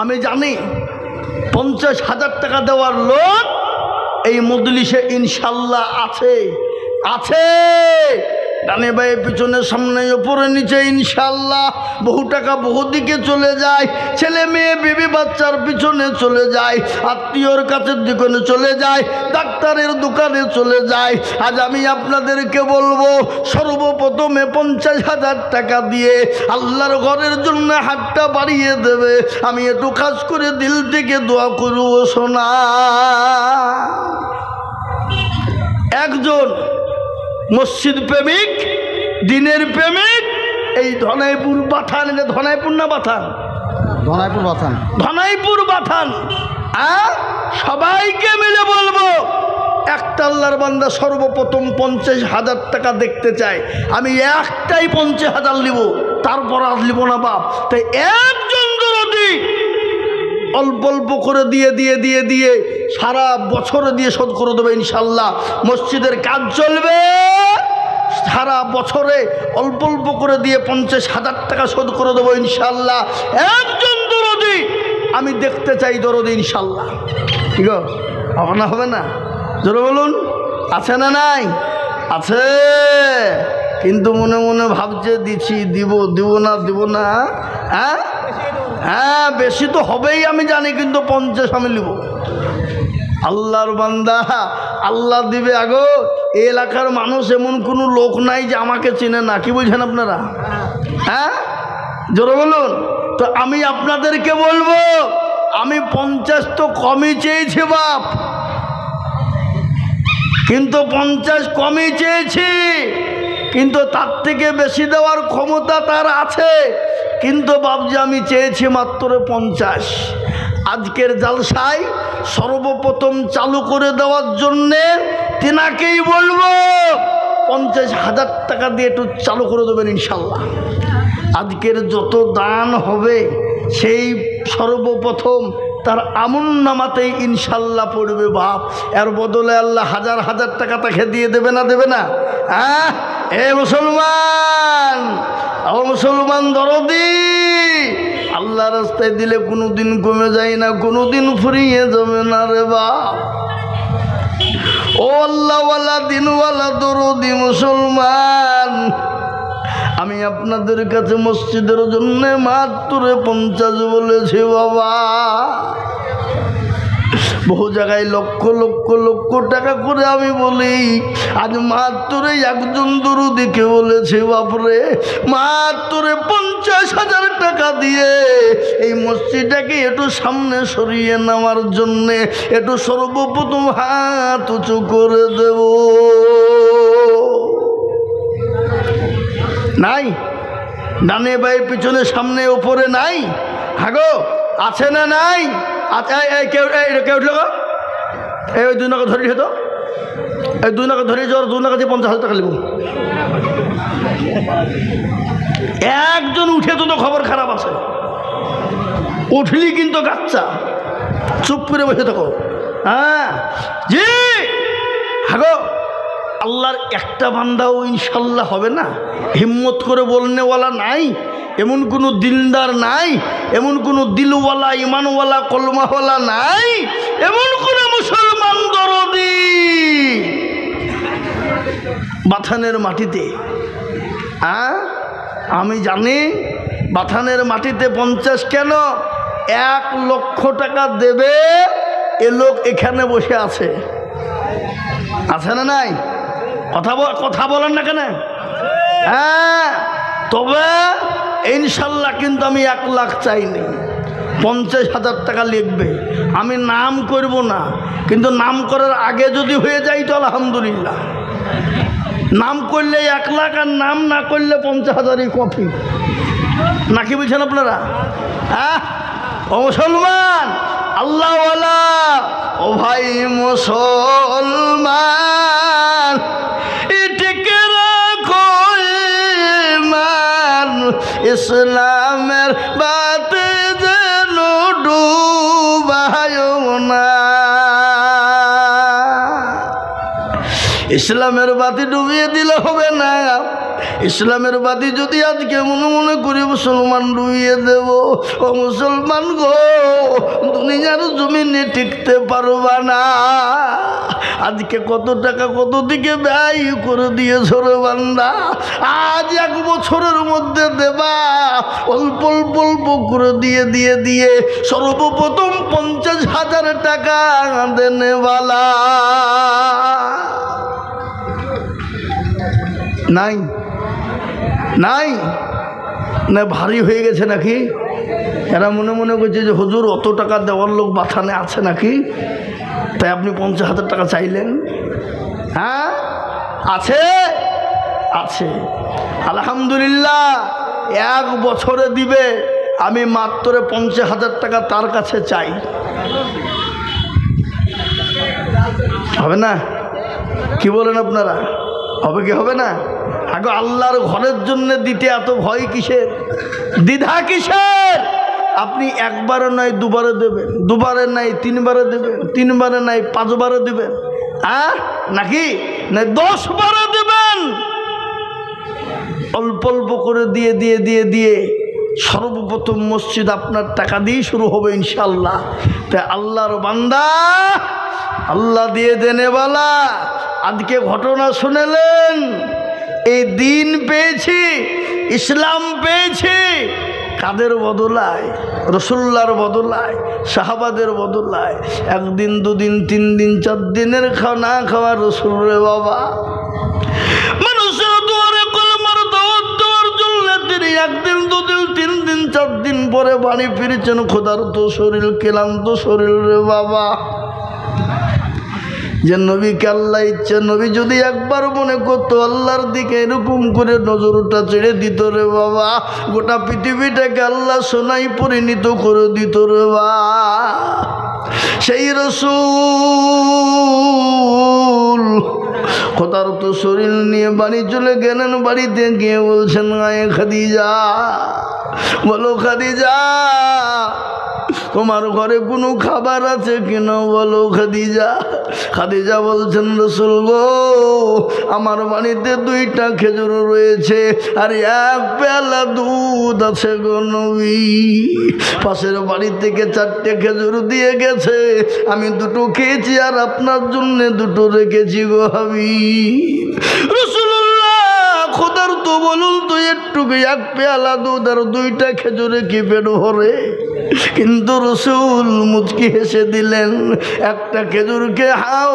আমি জানি 50,000 টাকা দেওয়ার লোক এই মজলিসে ইনশাল্লাহ আছে। আছে ডানে বায়ে পিছনে সামনে উপরে নিচে ইনশাল্লাহ। বহু টাকা বহু দিকে চলে যায়, ছেলে মেয়ে বিবি বাচ্চার পিছনে চলে যায়, আত্মীয়র কাছের দিকে চলে যায়, ডাক্তারের দোকানে চলে যায়। আজ আমি আপনাদেরকে বলবো সর্বপ্রথমে 50,000 টাকা দিয়ে আল্লাহর ঘরের জন্য হাতটা বাড়িয়ে দেবে। আমি একটু কাজ করে দিল থেকে দোয়া করব শোনা। একজন মসজিদ প্রেমিক, দিনের প্রেমিক, এই ধনাইপুর বাথান, এটা ধনাইপুর না বাথান? ধনাইপুর বাথান। ধনাইপুর বাথান। সবাইকে মিলে বলবো একটা আল্লাহর বান্দা সর্বপ্রথম 50,000 টাকা দেখতে চায়, আমি একটাই 50,000 নিব, তারপর আর নিব না বাপ। তাই একজন যদি অল্প অল্প করে দিয়ে দিয়ে দিয়ে দিয়ে সারা বছরে দিয়ে শোধ করে দেবে ইনশাল্লাহ। মসজিদের কাজ চলবে, সারা বছরে অল্প অল্প করে দিয়ে 50,000 টাকা শোধ করে দেবো ইনশাল্লাহ। একজন দরদি আমি দেখতে চাই, দরদি ইনশাল্লাহ। ঠিক হবে না? হবে না? জোরে বলুন, আছে না নাই? আছে, কিন্তু মনে মনে ভাবছে দিচ্ছি, দিব না। হ্যাঁ হ্যাঁ, বেশি তো হবেই আমি জানি, কিন্তু 50 আমি নিব। আল্লাহর বান্দা, আল্লাহ দিবে। আগো এই এলাকার মানুষ এমন কোনো লোক নাই যে আমাকে চেনে না। কি বলছেন আপনারা? হ্যাঁ, জোরে বলুন। তো আমি আপনাদেরকে বলবো, আমি 50 তো কমই চেয়েছি বাপ, কিন্তু 50 কমই চেয়েছি, কিন্তু তার থেকে বেশি দেওয়ার ক্ষমতা তার আছে, কিন্তু বাবজি আমি চেয়েছি মাত্র 50। আজকের জালসায় সর্বপ্রথম চালু করে দেওয়ার জন্যে তিনাকেই বলবো 50,000 টাকা দিয়ে একটু চালু করে দেবেন ইনশাল্লাহ। আজকের যত দান হবে সেই সর্বপ্রথম তার আমল নামাতেই ইনশাল্লাহ পড়বে বাপ। এর বদলে আল্লাহ হাজার হাজার টাকা তাকে দিয়ে দেবে না? দেবে না? হ্যাঁ, এ মুসলমান, ও মুসলমান দরদি, আল্লাহ রাস্তায় দিলে কোনো দিন কমে যায় না, কোনো দিন ফুরিয়ে যাবে না রে বাপ। ও আল্লাহওয়ালা দিনওয়ালা দরদি মুসলমান, আমি আপনাদের কাছে মসজিদের জন্য মাত্র 50 বলেছি বাবা। বহু জায়গায় লক্ষ লক্ষ লক্ষ টাকা করে আমি বলি, আজ মাত্র একজন দরদিকে বলেছি বাপরে, মাত্র 50,000 টাকা দিয়ে এই মসজিদটাকে একটু সামনে সরিয়ে নেওয়ার জন্যে একটু সর্বপ্রথম হাত উঁচু করে দেব। নাই? ডানে বাই পিছনে সামনে উপরে নাই? হাগো আছে না নাই? আচ্ছা, কেউ উঠল গো, এই 2 টাকা ধরে তো, এই 2 টাকা ধরে যাওয়ার 2 টাকা দিয়ে 50,000 টাকা নেব। একজন উঠে তো খবর খারাপ আছে, উঠলি কিন্তু গাচ্চা, চুপ করে বসে থাকো। হ্যাঁ জি, হাগো আল্লাহর একটা বান্দাও ইনশাল্লাহ হবে না? হিম্মত করে বলনেওয়ালা নাই? এমন কোনো দিলদার নাই? এমন কোনো দিলওয়ালা, ইমানওয়ালা, কলমাওয়ালা নাই? এমন কোনো মুসলমান দরদি বাথানের মাটিতে? হ্যাঁ, আমি জানি বাথানের মাটিতে 50 কেন, 1 লক্ষ টাকা দেবে এ লোক এখানে বসে আছে। আছে না নাই? কথা বলেন না কেন? হ্যাঁ, তবে ইনশাল্লাহ কিন্তু আমি 1 লাখ চাইনি, 50,000 টাকা লিখবে। আমি নাম করব না, কিন্তু নাম করার আগে যদি হয়ে যায় তো আলহামদুলিল্লাহ। নাম করলে 1 লাখ, আর নাম না করলে 50,000-ই কপি। নাকি বলছেন আপনারা? হ্যাঁ, ও মুসলমান আল্লাহওয়ালা, ও ভাই মুসলমান, এটিকে রাখো ঈমান, ইসলামের বাতে যেন ডুবায়ো না। ইসলামের বাতি ডুবিয়ে দিলে হবে না। ইসলামের বাতি যদি আজকে মনে মনে করি মুসলমান ডুবিয়ে দেব, ও মুসলমান গো, দুনিয়ার জমিনে টিকতে পারবা না। আজকে কত টাকা কত দিকে ব্যয় করে দিয়েছ রে বান্দা, আজ 1 বছরের মধ্যে দেবা অল্প অল্প অল্প করে দিয়ে দিয়ে দিয়ে সর্বপ্রথম 50,000 টাকা দেনেওয়ালা নাই? নাই না? ভারী হয়ে গেছে নাকি? এরা মনে মনে করছে যে হুজুর অত টাকা দেওয়ার লোক বাথানে আছে নাকি, তাই আপনি 50,000 টাকা চাইলেন? হ্যাঁ, আছে, আছে আলহামদুলিল্লাহ। 1 বছরে দিবে, আমি মাত্র 50,000 টাকা তার কাছে চাই। হবে না? কি বলেন আপনারা? হবে কি হবে না? আগে আল্লাহর ঘরের জন্য দিতে এত ভয় কিসের, দ্বিধা কিসের? আপনি একবারে নয় দুবারে দেবেন, দুবারে নাই তিনবারে দেবেন, তিনবারে নাই পাঁচবারে দেবেন, নাকি না 10 বারে দেবেন। অল্প অল্প করে দিয়ে দিয়ে দিয়ে দিয়ে সর্বপ্রথম মসজিদ আপনার টাকা দিয়ে শুরু হবে ইনশাআল্লাহ। তাই আল্লাহর বান্দা, আল্লাহ দিয়ে দেনেওয়ালা, আজকে ঘটনা শুনেলেন, এই দিন পেয়েছি, ইসলাম পেয়েছি, কাদের বদলায়? রসুল্লাহর বদলায়, সাহাবাদের বদলায়। একদিন দুদিন 3 দিন 4 দিনের না খাওয়া রসুল রে বাবা। মানুষের দুয়ারে কলমার দাওয়াত দেওয়ার জন্য তিনি 1 দিন 2 দিন 3 দিন 4 দিন পরে বাড়ি ফিরেছেন। ক্ষুধার্ত শরীর, ক্লান্ত শরীর রে বাবা। যে নবীকে আল্লাহ ইচ্ছে, নবী যদি একবার মনে করতো আল্লাহর দিকে এরকম করে নজরটা ছেড়ে দিত রে বাবা, গোটা পৃথিবীটাকে আল্লাহ সোনাই পরিণত করে দিত রে বাবা। সেই রাসূল ক্ষুধার্ত শরীর নিয়ে বাড়ি চলে গেলেন। বাড়িতে গিয়ে বলছেন, আয়ে খাদিজা, বলো খাদিজা, তোমার ঘরে কোনো খাবার আছে কিনা, বলো খাদিজা। খাদিজা বলছেন, রাসূল গো, আমার বাড়িতে 2টা খেজুর রয়েছে আর 1 পেয়ালা দুধ আছে গো নবী। পাশের বাড়ি থেকে 4টে খেজুর দিয়ে গেছে, আমি 2টো খেয়েছি আর আপনার জন্য 2টো রেখেছি গো হাবিব। রাসূলুল্লাহ খোদার তো বলুন তো, একটু 1 পেয়ালা দুধ আর 2টা খেজুরে কি পেট ভরে? কিন্তু রসুল মুচকি হেসে দিলেন, একটা খেজুরকে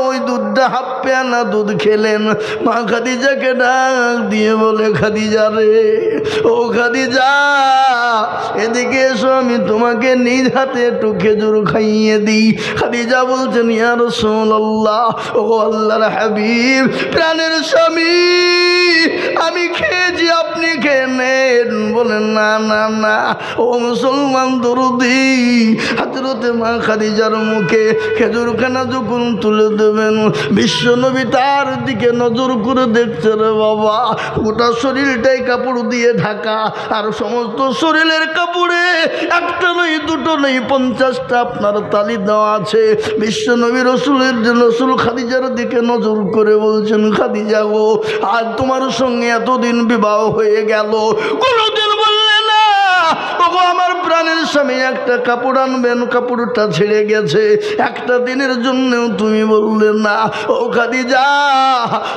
ওই দুধটা 1/2 পেয়ালা দুধ খেলেন। মা খাদিজাকে ডাক দিয়ে বলে, খাদিজা রে, ও খাদিজা, এদিকে এসো, আমি তোমাকে নিজ হাতে একটু খেজুর খাইয়ে দিই। খাদিজা বলছেন, ইয়া রাসূলুল্লাহ, ও আল্লাহর হাবিব, প্রাণের স্বামী, আমি খেয়েছি, আপনি খেয়ে নেন। বলেন, না না না, ও মুসলমান দরদি, হযরতে মা খাদিজার মুখে খেজুরখানা যখন তুলে দেবেন, বিশ্ব নবী তার দিকে নজর করে দেখছে রে বাবা। গোটা শরীরটাই কাপড় দিয়ে ঢাকা, আর সমস্ত শরীরের কাপড়ে 1টা নয় 2টো নয় 50টা আপনার তালি দেওয়া আছে। বিশ্ব নবী রসুলের রসুল খাদিজার দিকে নজর করে বলছেন, খাদিজা গো, আজ তোমার সঙ্গে এতদিন বিবাহ হয়ে গেল, কোনোদিন বললে না ওগো আমার প্রাণের স্বামী একটা কাপড় আনবেন, কাপড়টা ছেড়ে গেছে, একটা দিনের জন্যও তুমি বললে না। ও খাদিজা,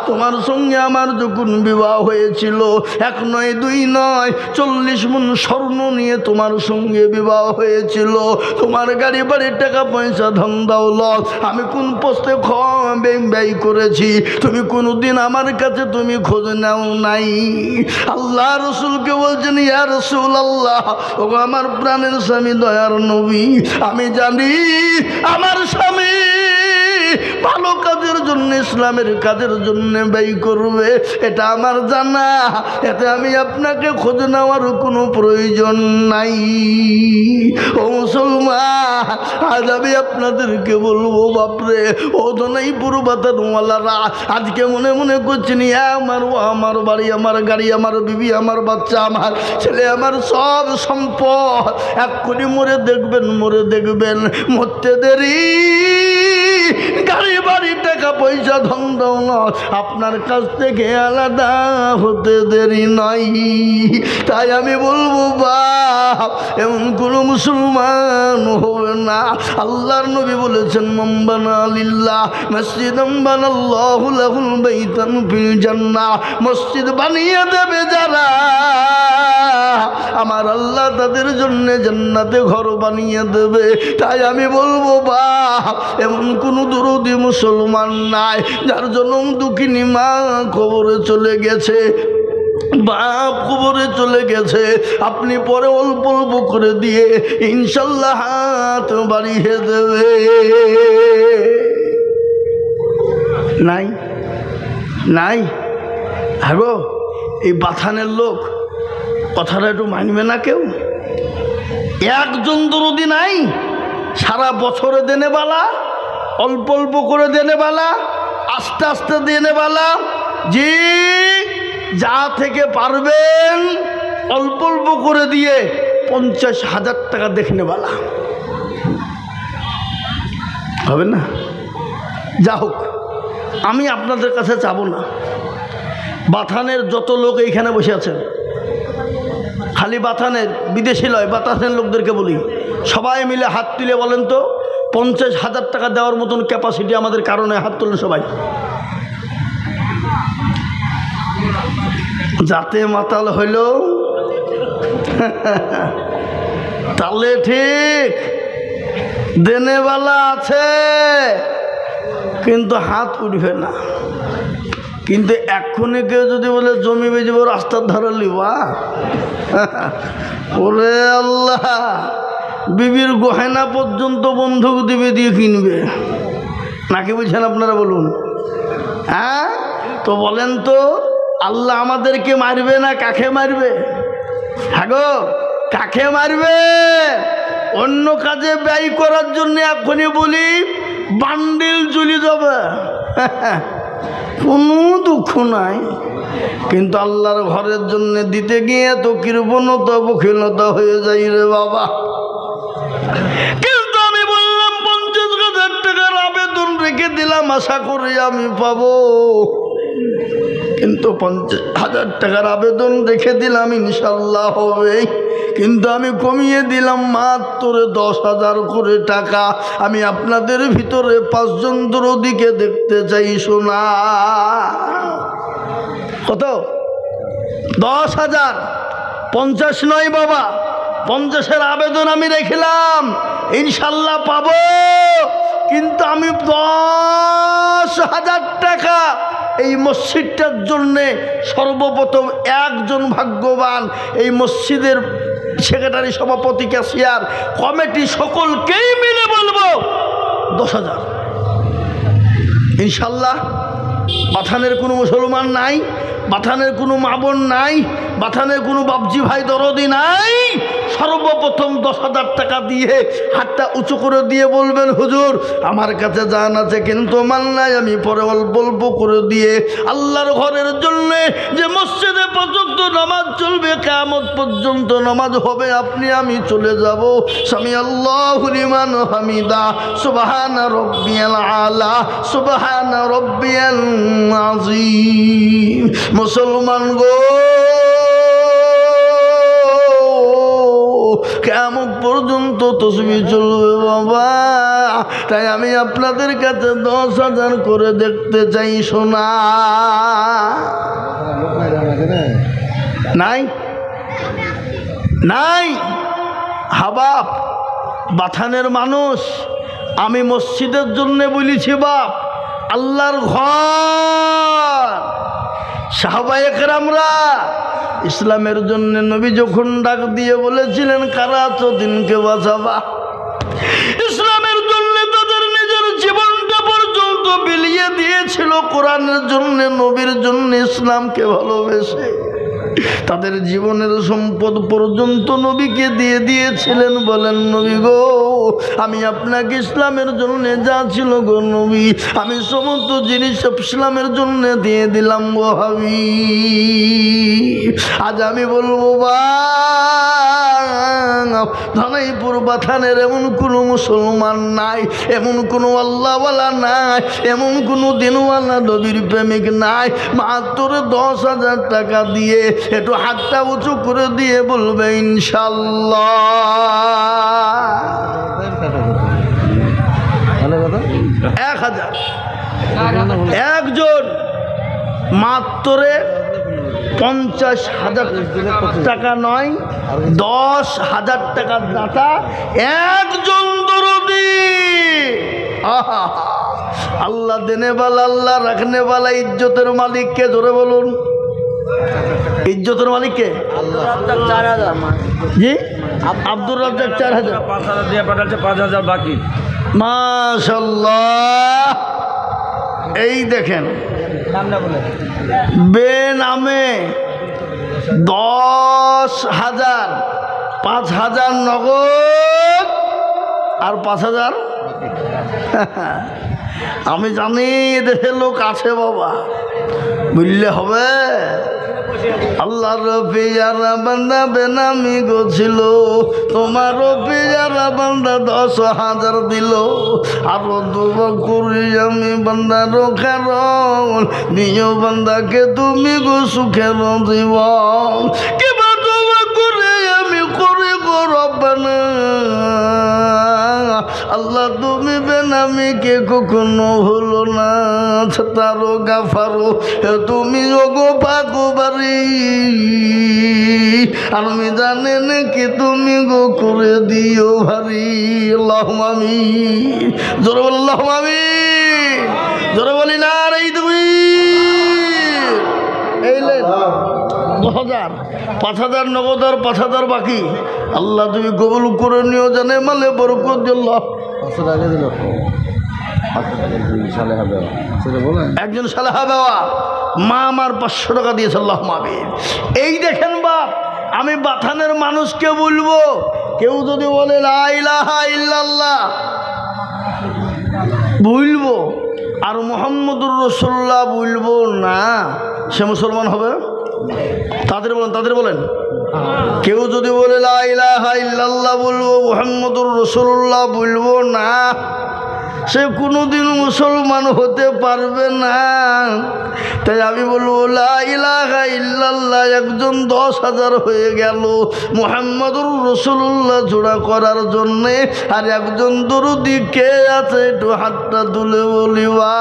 তোমার সঙ্গে আমার যখন বিবাহ হয়েছিল 1 নয় 2 নয় 40 মণ স্বর্ণ নিয়ে তোমার সঙ্গে বিবাহ হয়েছিল। তোমার গাড়ি বাড়ির টাকা পয়সা ধন দৌলত আমি কোন পোস্তে ব্যয় করেছি, তুমি কোনোদিন আমার কাছে তুমি খোঁজ নাও নাই। আল্লাহ রসুলকে বলছেন, ইয়া রাসূলুল্লাহ, ও আমার প্রাণের স্বামী, দয়ার নবী, আমি জানি আমার স্বামী ভালো কাজের জন্য, ইসলামের কাজের জন্য ব্যয় করবে, এটা আমার জানা, এতে আমি আপনাকে খোঁজ নেওয়ার কোনো প্রয়োজন নাই। ও মুসলমান, আজ আমি আপনাদেরকে বলবো, বাপরে, ও তো নাই পূর্বাতারা, আজকে মনে মনে করছেন, আমার ও আমার বাড়ি, আমার গাড়ি, আমার বিবি, আমার বাচ্চা, আমার ছেলে, আমার সব সম্পদ এক্ষুনি মরে দেখবেন, মরে দেখবেন, মরতে দেরি, গাড়ি বাড়ি টাকা পয়সা ধন দৌলত আপনার কাছ থেকে আলাদা হতে দেরি নাই। তাই আমি বলবো, বাপ, এমন কোনো মুসলমান হবে না। আল্লাহর নবী বলেছেন, মান বানা লিল্লাহ মসজিদান বানাল্লাহু লাহুল বাইতান ফিল জান্নাহ, মসজিদ বানিয়ে দেবে যারা, আমার আল্লাহ তাদের জন্য জান্নাতে ঘর বানিয়ে দেবে। তাই আমি বলবো, বাপ, এমন কোনো দরদি মুসলমান নাই যার জন্ম দুঃখিনী মা কবরে চলে গেছে, বাপ কবরে চলে গেছে, আপনি পরে অল্প অল্প করে দিয়ে ইনশাল্লাহ হাত বাড়িয়ে দেবে। নাই নাই আগো, এই বাথানের লোক কথাটা একটু মানবে না কেউ? একজন দরদি নাই সারা বছরে দেনেবালা, অল্প অল্প করে দেনে বালা, আস্তে আস্তে দেনে বালা। জি, যা থেকে পারবেন অল্প অল্প করে দিয়ে 50,000 টাকা দেখনে বালা হবে না? যা হোক, আমি আপনাদের কাছে চাবো না। বাথানের যত লোক এইখানে বসে আছেন, খালি বাথানের, বিদেশি লয়, বাথানের লোকদেরকে বলি, সবাই মিলে হাত তুলে বলেন তো 50,000 টাকা দেওয়ার মতন ক্যাপাসিটি আমাদের কারণে হাত তোলেন সবাই। যাতে মাতাল হইল তাহলে ঠিক দেনেওয়ালা আছে, কিন্তু হাত উঠবে না। কিন্তু এক্ষুনি কেউ যদি বলে জমি বেচবো রাস্তার ধারে লিবা, ওরে আল্লাহ, বিবির গহেনা পর্যন্ত বন্ধুক দিবে দিয়ে কিনবে নাকি? বুঝছেন আপনারা? বলুন। হ্যাঁ, তো বলেন তো আল্লাহ আমাদেরকে মারবে না কাকে মারবে? হ্যাঁ গো, কাকে মারবে? অন্য কাজে ব্যয় করার জন্য এখনই বলি বান্ডিল চলে যাবে, কোনো দুঃখ নাই। কিন্তু আল্লাহর ঘরের জন্য দিতে গিয়ে তো কৃপণতা বখিলতা হয়ে যাই রে বাবা। কিন্তু আমি বললাম 50,000 টাকার আবেদন রেখে দিলাম, আশা করি আমি পাবো। কিন্তু 50,000 টাকার আবেদন রেখে দিলাম, ইনশাল্লাহ হবে। কিন্তু আমি কমিয়ে দিলাম মাত্র 10,000 করে টাকা। আমি আপনাদের ভিতরে 5 জন দরদিকে দেখতে চাই। শোনা কত? 10,000। 50 নয় বাবা, 50-এর আবেদন আমি রেখেলাম, ইনশাল্লাহ পাবো। কিন্তু আমি 10,000 টাকা এই মসজিদটার জন্যে সর্বপ্রথম একজন ভাগ্যবান, এই মসজিদের সেক্রেটারি, সভাপতি, ক্যাশিয়ার, কমিটি সকলকেই মিলে বলবো 10,000 ইনশাল্লাহ। বাথানের কোনো মুসলমান নাই, বাথানের কোনো মা বোন নাই, বাথানের কোনো বাপজি ভাই দরদি নাই। সর্বপ্রথম 10,000 টাকা দিয়ে হাতটা উঁচু করে দিয়ে বলবেন, হুজুর আমার কাছে জান আছে কিন্তু মাল নাই, আমি পরে অল্প অল্প করে দিয়ে আল্লাহর ঘরের জন্য যে মসজিদে 5 ওয়াক্ত নামাজ চলবে, কিয়ামত পর্যন্ত নামাজ হবে, আপনি আমি চলে যাব। সামি আল্লাহু লিমান হামিদা, সুবহানা রাব্বিয়াল আলা, সুবহানা রাব্বিয়াল আযীম। মুসলমান গো, কিয়ামত পর্যন্ত তাসবিহ চলবে বাবা। তাই আমি আপনাদের কাছে 10,000 করে দেখতে চাই। শোনা নাই নাই হাবাব, বাথানের মানুষ, আমি মসজিদের জন্য বলেছি বাপ, আল্লাহর ঘর। সাহাবায়ে কেরামরা ইসলামের জন্য নবী যখন ডাক দিয়ে বলেছিলেন কারা তো দিনকে বাঁচাবা, ইসলামের জন্য তাদের নিজের জীবনটা পর্যন্ত বিলিয়ে দিয়েছিল। কোরআনের জন্য, নবীর জন্য, ইসলামকে ভালোবেসে তাদের জীবনের সম্পদ পর্যন্ত নবীকে দিয়ে দিয়েছিলেন। বলেন নবী গো, আমি আপনাকে ইসলামের জন্য যা ছিল গো নবী, আমি সমস্ত জিনিস ইসলামের জন্য দিয়ে দিলাম গো হাবিব। আজ আমি বলবো ধানাইপুর বাথানের এমন কোনো মুসলমান নাই, এমন কোনো আল্লাহওয়ালা নাই, এমন কোনো দিনওয়ালা নবীর প্রেমিক নাই, মাত্র 10,000 টাকা দিয়ে একটু হাতটা উঁচু করে দিয়ে বলবে ইনশাল্লাহ। 1,000 একজন, মাত্র 50,000 টাকা নয়, 10,000 টাকার দাতা একজন দরদি। আহা, আল্লাহ দেনে বালা, আল্লাহ রাখনে বালা, ইজ্জতের মালিককে জোরে বলুন। ইজ্জতের মালিককে জি আব্দুর রাজ্জাক 4,000 দিয়ে পাঠাচ্ছে, 5,000 বাকি। মাশাআল্লাহ। এই দেখেন বেনামে 10,000, 5,000 নগদ আর 5,000 আমি জানি দেশের লোক আছে বাবা, বুঝলে হবে। আল্লাহর পিয়ারা বান্দা বেনামি গছিল, তোমার পিয়ারা বান্দা 10,000 দিল। আরো দুবা করি আমি বান্দার কারণ, দিও বান্দাকে তুমি গো সুখের জীবন। কিবা দুবা করে আমি করি গো রব্বানা, আল্লাহ তুমি বেনামি কে কখনো হলো না। তারো গাফারো তুমি ওগো পাকুবারি, আমি জানে নাকি তুমি গো করে দিও ভারি। আল্লাহুম্মা আমিন, জোরে বল আল্লাহুম্মা আমিন, জোরে বলি না রে তুমি। এই লেন 10,000, 5,000 নগদ আর 5,000 বাকি। আল্লাহ তুমি কবুল করে নিও, জানে মালে বরকত দিল্লাহ। একজন সালেহা বাবা মা আমার 500 টাকা দিয়েছে, আল্লাহ মাবে। এই দেখেন বাপ, আমি বাথানের মানুষকে বলবো, কেউ যদি বলে লা ইলাহা ইল্লাল্লাহ বলবো আর মুহাম্মদুর রাসূলুল্লাহ বলবো না, সে মুসলমান হবে? তাদের বলেন কেউ যদি বলে লা ইলাহা ইল্লাল্লাহ বলবো, মুহাম্মদুর রাসূলুল্লাহ বলবো না, সে কোনোদিন মুসলমান হতে পারবে না। তাই আমি বলবো লা ইলাহা ইল্লাল্লাহ একজন 10,000 হয়ে গেল মুহাম্মদুর রাসূলুল্লাহ জোড়া করার জন্যে। আর একজন দরুদি কে আছে একটু হাতটা তুলে বলিবা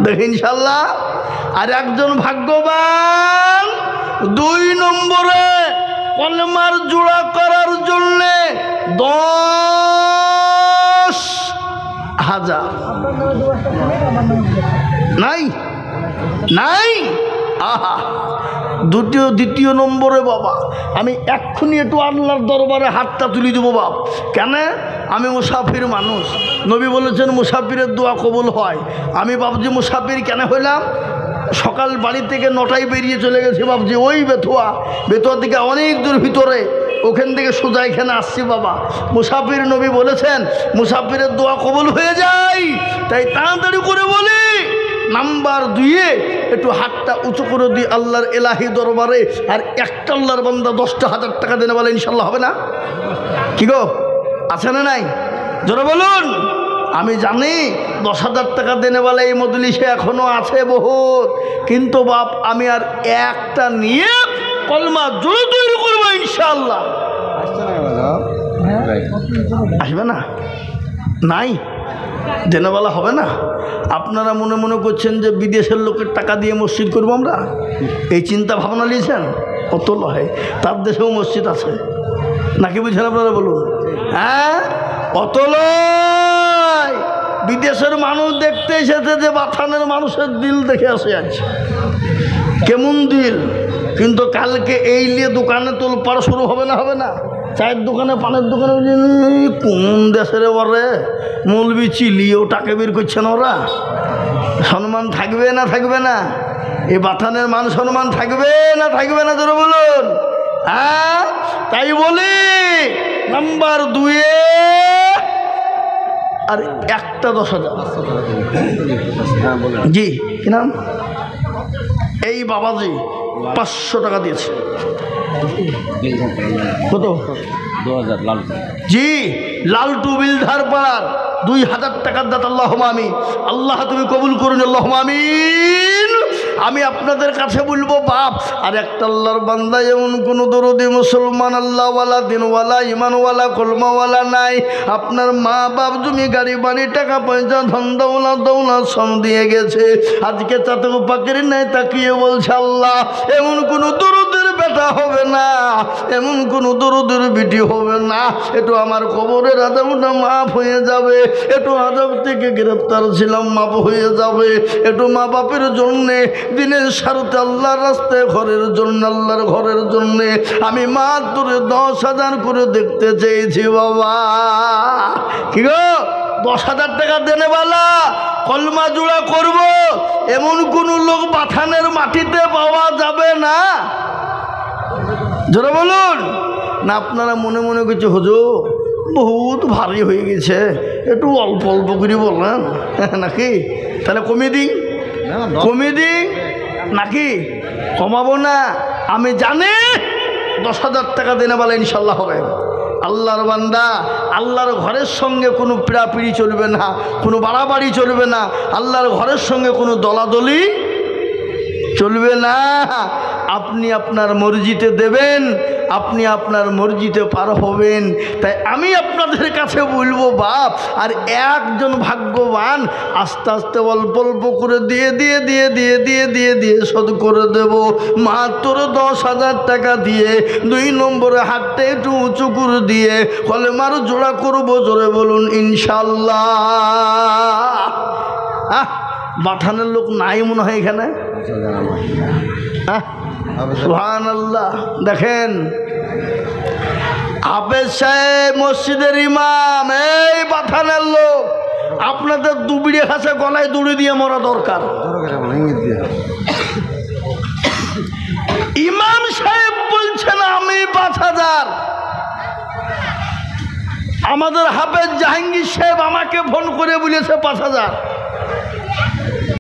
দেখি ইনশাল্লাহ। আর একজন ভাগ্যবান 2 নম্বরে কলমার জোড়া করার জন্যে 10,000 নাই নাই। আহা, দ্বিতীয় নম্বরে বাবা আমি এক্ষুনি একটু আল্লাহর দরবারে হাতটা তুলে দেবো বাপ। কেন? আমি মুসাফির মানুষ, নবী বলেছেন মুসাফিরের দোয়া কবুল হয়। আমি বাবজি মুসাফির কেন হইলাম? সকাল বাড়ি থেকে 9টায় বেরিয়ে চলে গেছি বাবজি, ওই বেথুয়া থেকে অনেক দূর ভিতরে, ওখান থেকে সোজা এখানে আসছি বাবা। মুসাফির নবী বলেছেন মুসাফিরের দোয়া কবুল হয়ে যায়, তাই তাড়াতাড়ি করে বলি নাম্বার 2-এ একটু হাতটা উঁচু করে দিই আল্লাহর এলাহি দরবারে। আর একটা আল্লাহর বান্দা 10,000 টাকা দেনে বলে ইনশাল্লাহ হবে না? কি গো, আছে না নাই? জোরে বলুন। আমি জানি 10,000 টাকা দেনে বলে এই মজলিসে এখনো আছে বহুত, কিন্তু বাপ আমি আর একটা নিয়ে কলমা জোরে তৈরি করবো ইনশাল্লাহ। আসবে না? নাই দেনেওয়ালা হবে না? আপনারা মনে মনে করছেন যে বিদেশের লোকের টাকা দিয়ে মসজিদ করবো আমরা, এই চিন্তা ভাবনা নিয়েছেন? অত লয়, তার দেশেও মসজিদ আছে নাকি, বুঝছেন আপনারা বলুন? হ্যাঁ, অত লয়। বিদেশের মানুষ দেখতে এসেছে যে বাথানের মানুষের দিল দেখে আসে আছে কেমন দিল, কিন্তু কালকে এই নিয়ে দোকানে তোলপাড় শুরু হবে না? হবে না? চায়ের দোকানে, পানের দোকানে, কোন দেশের ওরে মৌলবি চিলিও টাকা বের করছে না, ওরা সম্মান থাকবে না থাকবে না? এই বাথানের মান সম্মান থাকবে না থাকবে না? জোরে বলুন। হ্যাঁ, তাই বলি নাম্বার 2-এ আর একটা 10,000। জি, কি নাম? এই বাবাজি 500 টাকা দিয়েছে। কত? 2,000 লালটু। জি, লালটু বিলধার পাড়ার 2,000 টাকার দাতা। আল্লাহুম্মা আমিন। আল্লাহ তুমি কবুল করুন, আল্লাহুম্মা আমিন। আমি আপনাদের কাছে বলবো বাপ, আর একটা আল্লাহর বান্দা এমন কোনো দরদি মুসলমান আল্লাহওয়ালা, দিনওয়ালা, ইমানওয়ালা, কলমাওয়ালা নাই। আপনার মা বাপ জমি গাড়ি বাড়ি টাকা পয়সা ধন দৌলত সম দিয়ে গেছে, আজকে চাতক পাখির নাই তাকিয়ে বলছে আল্লাহ এমন কোনো দরদের বেটা হবে না, এমন কোনো দরদের বিটি হবে না, একটু আমার কবরের আযাবটা মাফ হয়ে যাবে, একটু আযাব থেকে গ্রেফতার ছিলাম মাফ হয়ে যাবে, একটু মা বাপের জন্যে দিনের স্বার্থে আল্লাহর রাস্তায় ঘরের জন্য, আল্লাহর ঘরের জন্যে আমি মাত্র 10,000 করে দেখতে চেয়েছি বাবা। কি গো, 10,000 টাকা দেনেওয়ালা কলমা জোড়া করব এমন কোন লোক বাথানের মাটিতে পাওয়া যাবে না? জোরে বলুন না। আপনারা মনে মনে কিছু হুজুর বহুত ভারী হয়ে গেছে, একটু অল্প অল্প করে বললেন নাকি? তাহলে কমিয়ে দিই, কমিয়ে দিই নাকি? কমাবো না, আমি জানি 10,000 টাকা দেনে বলে ইনশাল্লাহ হবে। আল্লাহর বান্দা, আল্লাহর ঘরের সঙ্গে কোনো পিড়াপিড়ি চলবে না, কোনো বাড়াবাড়ি চলবে না, আল্লাহর ঘরের সঙ্গে কোনো দলাদলি চলবে না। আপনি আপনার মর্জিতে দেবেন, আপনি আপনার মর্জিতে পার হবেন। তাই আমি আপনাদের কাছে বলবো বাপ, আর একজন ভাগ্যবান আস্তে আস্তে অল্প অল্প করে দিয়ে দিয়ে দিয়ে দিয়ে দিয়ে দিয়ে দিয়ে শোধ করে দেব। মাত্র 10,000 টাকা দিয়ে 2 নম্বরে হাতটা একটু উঁচু করে দিয়ে কলেমার জোড়া করবো, জোরে বলুন ইনশাল্লাহ। বাথানের লোক নাই মনে হয় এখানে। সুবহানাল্লাহ। দেখেন হাফেজ সাহেব মসজিদের ইমাম, এই বাথানের লোক, আপনাদের দুবিড়ে খাসে গলায় দড়ি দিয়ে মরা দরকার। ইমাম সাহেব বলছেন আমি 5,000। আমাদের হাফেজ জাহাঙ্গীর সাহেব আমাকে ফোন করে বলেছে 5,000।